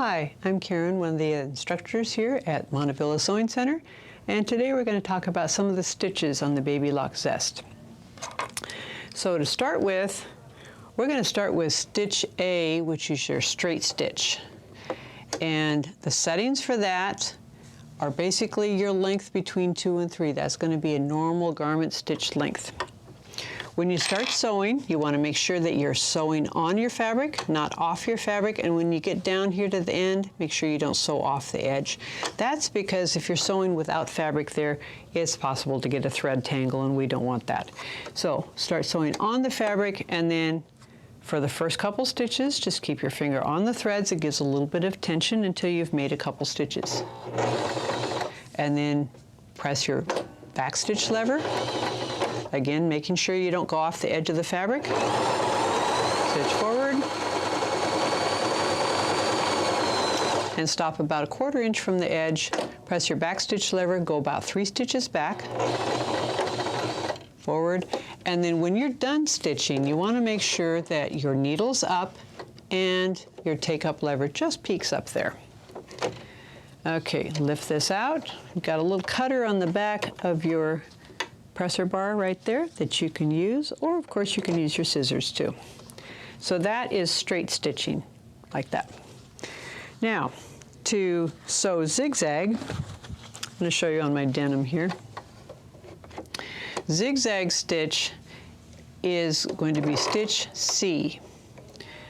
Hi, I'm Karen, one of the instructors here at Montavilla Sewing Center, and today we're going to talk about some of the stitches on the Baby Lock Zest. So to start with, we're going to start with stitch A, which is your straight stitch. And the settings for that are basically your length between 2 and 3. That's going to be a normal garment stitch length. When you start sewing, you want to make sure that you're sewing on your fabric, not off your fabric, and when you get down here to the end, make sure you don't sew off the edge. That's because if you're sewing without fabric there, it's possible to get a thread tangle, and we don't want that. So start sewing on the fabric, and then for the first couple stitches, just keep your finger on the threads. It gives a little bit of tension until you've made a couple stitches. And then press your back stitch lever. Again, making sure you don't go off the edge of the fabric. Stitch forward. And stop about 1/4 inch from the edge. Press your back stitch lever, go about 3 stitches back. Forward. And then when you're done stitching, you want to make sure that your needle's up and your take-up lever just peeks up there. Okay, lift this out. You've got a little cutter on the back of your presser bar right there that you can use, or of course you can use your scissors too. So that is straight stitching, like that. Now, to sew zigzag, I'm going to show you on my denim here. Zigzag stitch is going to be stitch C.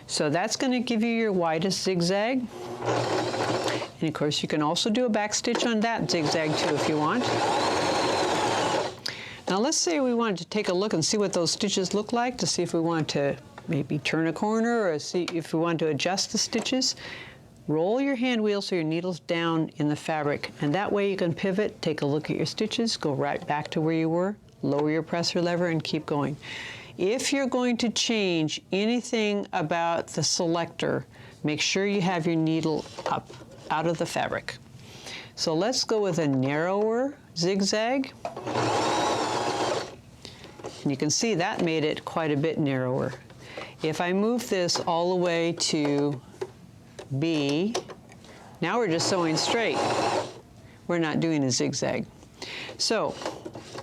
So that's going to give you your widest zigzag. And of course you can also do a back stitch on that zigzag too if you want. Now let's say we wanted to take a look and see what those stitches look like, to see if we want to maybe turn a corner or see if we want to adjust the stitches. Roll your hand wheel so your needle's down in the fabric, and that way you can pivot, take a look at your stitches, go right back to where you were, lower your presser lever and keep going. If you're going to change anything about the selector, make sure you have your needle up out of the fabric. So let's go with a narrower zigzag. And you can see that made it quite a bit narrower. If I move this all the way to B, now we're just sewing straight. We're not doing a zigzag. So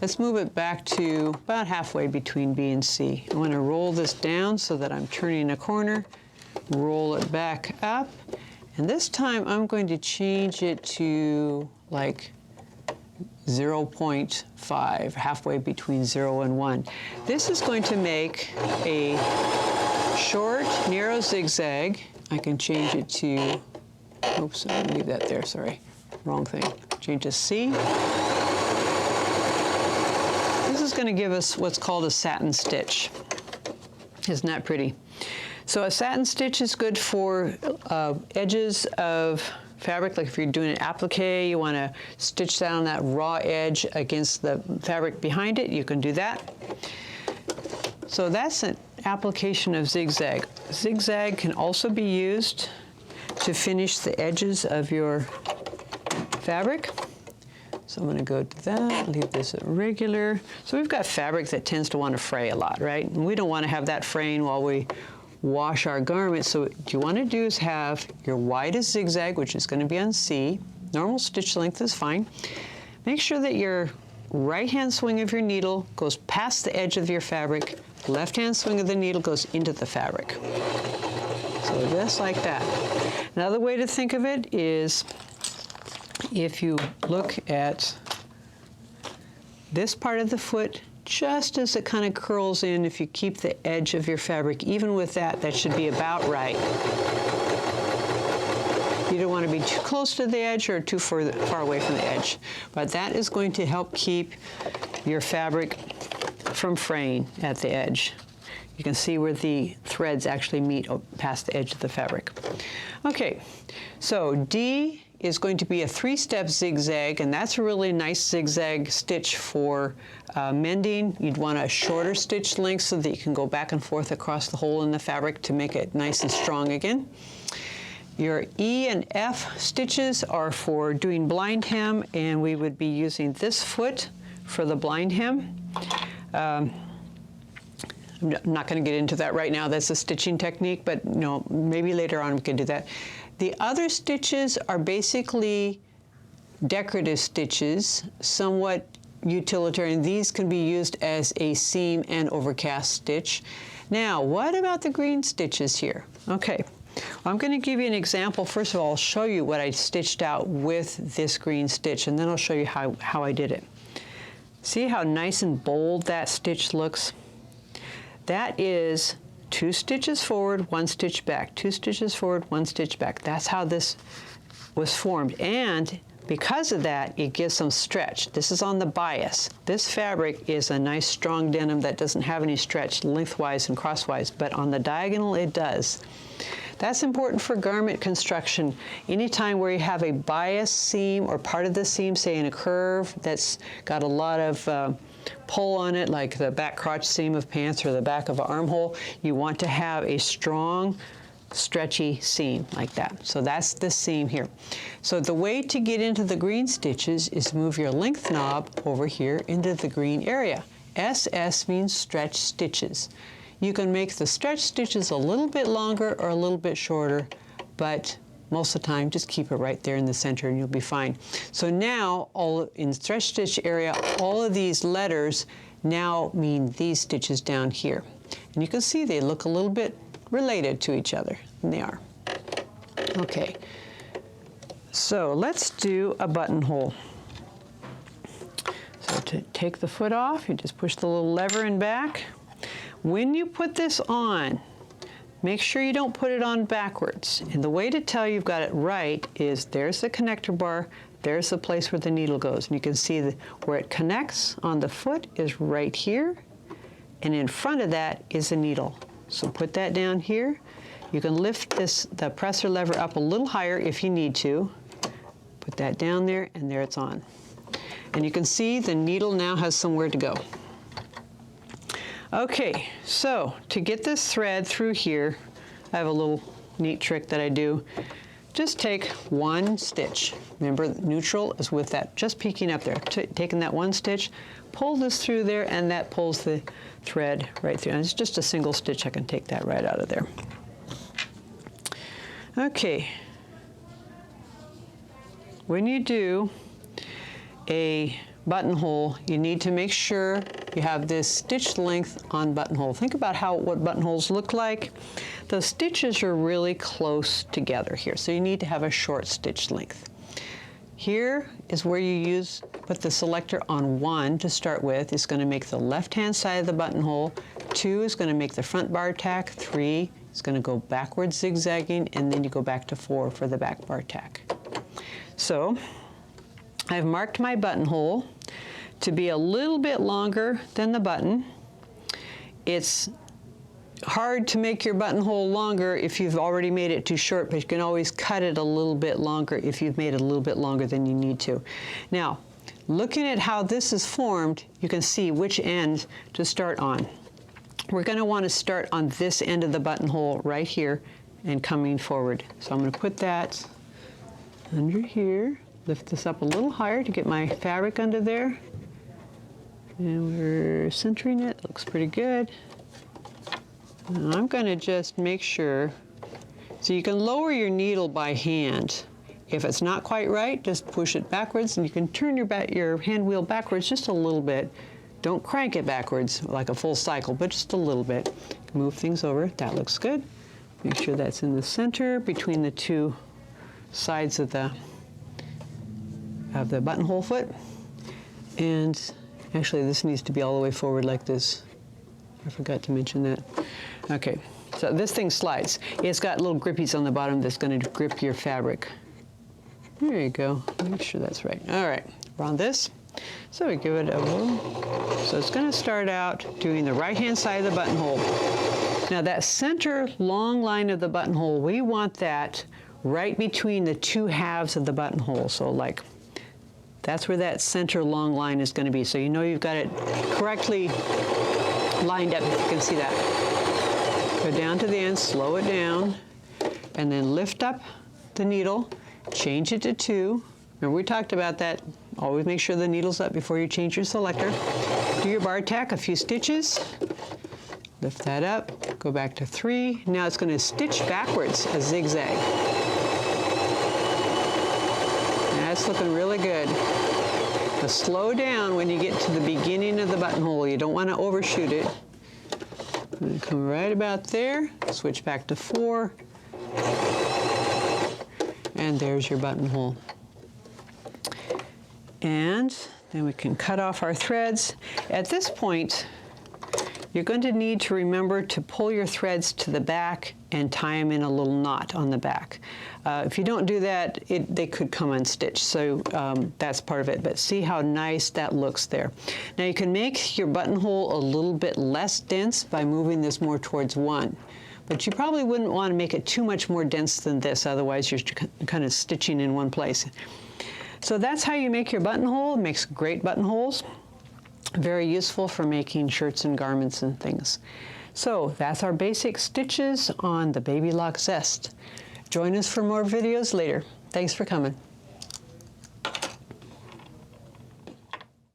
let's move it back to about halfway between B and C. I want to roll this down so that I'm turning a corner, roll it back up, and this time I'm going to change it to like 0.5, halfway between 0 and 1. This is going to make a short, narrow zigzag. I can change it to, oops, I'm gonna leave that there, sorry, wrong thing. Change to C. This is gonna give us what's called a satin stitch. Isn't that pretty? So a satin stitch is good for edges of fabric, like if you're doing an applique, you want to stitch down that raw edge against the fabric behind it, you can do that. So that's an application of zigzag. Zigzag can also be used to finish the edges of your fabric. So I'm going to go to that, leave this at regular. So we've got fabric that tends to want to fray a lot, right? And we don't want to have that fraying while we wash our garments. So what you want to do is have your widest zigzag, which is going to be on C. Normal stitch length is fine. Make sure that your right hand swing of your needle goes past the edge of your fabric. Left hand swing of the needle goes into the fabric. So just like that. Another way to think of it is if you look at this part of the foot, just as it kind of curls in, if you keep the edge of your fabric, even with that, that should be about right. You don't want to be too close to the edge or too far away from the edge. But that is going to help keep your fabric from fraying at the edge. You can see where the threads actually meet past the edge of the fabric. Okay, so D is going to be a 3-step zigzag, and that's a really nice zigzag stitch for mending. You'd want a shorter stitch length so that you can go back and forth across the hole in the fabric to make it nice and strong again. Your E and F stitches are for doing blind hem, and we would be using this foot for the blind hem. I'm not going to get into that right now. That's a stitching technique, but maybe later on we can do that. The other stitches are basically decorative stitches, somewhat utilitarian. These can be used as a seam and overcast stitch. Now, what about the green stitches here? Okay, I'm going to give you an example. First of all, I'll show you what I stitched out with this green stitch, and then I'll show you how I did it. See how nice and bold that stitch looks? That is 2 stitches forward, 1 stitch back, 2 stitches forward, 1 stitch back. That's how this was formed. And because of that, it gives some stretch. This is on the bias. This fabric is a nice strong denim that doesn't have any stretch lengthwise and crosswise, but on the diagonal it does. That's important for garment construction. Anytime where you have a bias seam or part of the seam, say in a curve that's got a lot of pull on it, like the back crotch seam of pants or the back of an armhole, you want to have a strong, stretchy seam like that. So that's this seam here. So the way to get into the green stitches is move your length knob over here into the green area. SS means stretch stitches. You can make the stretch stitches a little bit longer or a little bit shorter, but most of the time just keep it right there in the center and you'll be fine. So now, in stretch stitch area, all of these letters now mean these stitches down here. And you can see they look a little bit related to each other, and they are. Okay, so let's do a buttonhole. So to take the foot off, you just push the little lever in back. When you put this on, make sure you don't put it on backwards. And the way to tell you've got it right is there's the connector bar, there's the place where the needle goes. And you can see where it connects on the foot is right here, and in front of that is the needle. So put that down here. You can lift the presser lever up a little higher if you need to. Put that down there, and there it's on. And you can see the needle now has somewhere to go. Okay, so to get this thread through here, I have a little neat trick that I do. Just take 1 stitch. Remember, neutral is with that just peeking up there. Taking that 1 stitch, pull this through there, and that pulls the thread right through. And it's just a single stitch. I can take that right out of there. Okay. When you do a buttonhole, you need to make sure you have this stitch length on buttonhole. Think about what buttonholes look like. The stitches are really close together here, so you need to have a short stitch length. Here is where you put the selector on 1 to start with. It's going to make the left-hand side of the buttonhole. 2 is going to make the front bar tack. 3 is going to go backwards zigzagging, and then you go back to 4 for the back bar tack. So I've marked my buttonhole to be a little bit longer than the button. It's hard to make your buttonhole longer if you've already made it too short, but you can always cut it a little bit longer if you've made it a little bit longer than you need to. Now, looking at how this is formed, you can see which end to start on. We're going to want to start on this end of the buttonhole right here and coming forward. So I'm going to put that under here. Lift this up a little higher to get my fabric under there. And we're centering it. Looks pretty good. And I'm going to just make sure. So you can lower your needle by hand. If it's not quite right, just push it backwards, and you can turn your hand wheel backwards just a little bit. Don't crank it backwards like a full cycle, but just a little bit. Move things over. That looks good. Make sure that's in the center between the 2 sides of the buttonhole foot. And actually this needs to be all the way forward like this. I forgot to mention that. Okay, so this thing slides. It's got little grippies on the bottom that's going to grip your fabric. There you go. Make sure that's right. All right, we're on this. So we give it a little. So it's going to start out doing the right-hand side of the buttonhole. Now that center long line of the buttonhole, we want that right between the 2 halves of the buttonhole. So like, that's where that center long line is going to be. So you know you've got it correctly lined up, if you can see that. Go down to the end, slow it down, and then lift up the needle, change it to 2. Remember we talked about that. Always make sure the needle's up before you change your selector. Do your bar tack, a few stitches. Lift that up, go back to 3. Now it's going to stitch backwards, a zigzag. that's looking really good. But slow down when you get to the beginning of the buttonhole. You don't want to overshoot it. I'm going to come right about there, switch back to 4, and there's your buttonhole. And then we can cut off our threads. At this point, you're going to need to remember to pull your threads to the back and tie them in a little knot on the back. If you don't do that, they could come unstitched, so that's part of it. But see how nice that looks there. Now you can make your buttonhole a little bit less dense by moving this more towards 1. But you probably wouldn't want to make it too much more dense than this, otherwise you're kind of stitching in one place. So that's how you make your buttonhole. It makes great buttonholes. Very useful for making shirts and garments and things. So that's our basic stitches on the Baby Lock Zest. Join us for more videos later. Thanks for coming.